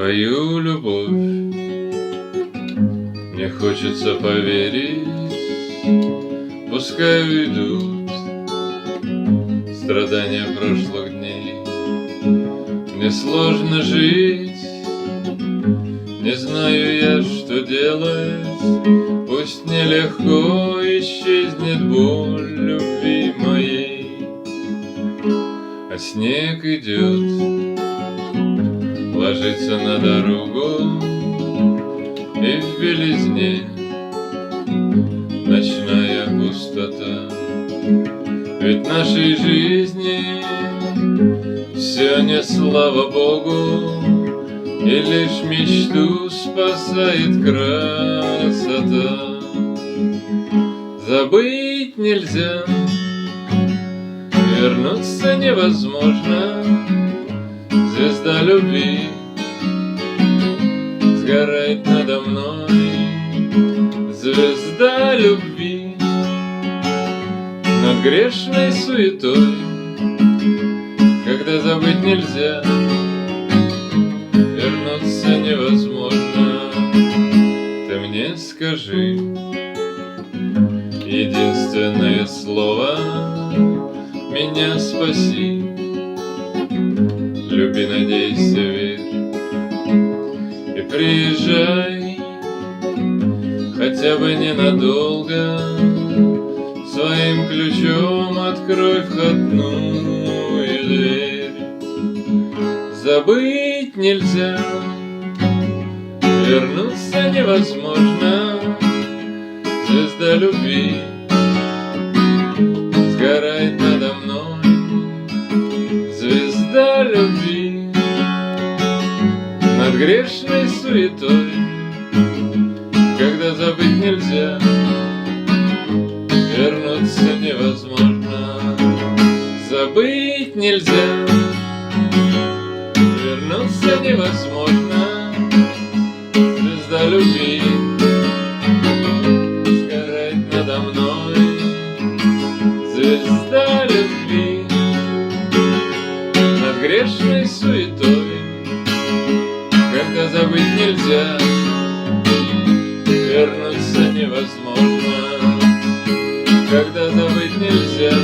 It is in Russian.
твою любовь. Мне хочется поверить, пускай уйдут страдания прошлых дней. Мне сложно жить, не знаю я, что делать. Пусть нелегко исчезнет боль любви моей. А снег идет, ложится на дорогу, и в белизне ночная пустота. Ведь нашей жизни все не слава Богу, и лишь мечту спасает красота. Забыть нельзя, вернуться невозможно. Звезда любви сгорает надо мной. Звезда любви над грешной суетой. Когда забыть нельзя, вернуться невозможно. Ты мне скажи единственное слово: меня спаси. Люби, надейся, верь и приезжай, хотя бы ненадолго. Своим ключом открой входную дверь. Забыть нельзя, вернуться невозможно. Звезда любви сгорает надо мной. Звезда любви над грешной суетой. Когда забыть нельзя, вернуться невозможно. Забыть нельзя, вернуться невозможно. Звезда любви сгорает надо мной. Звезда любви над грешной суетой. Когда забыть нельзя, вернуться невозможно. Когда забыть нельзя,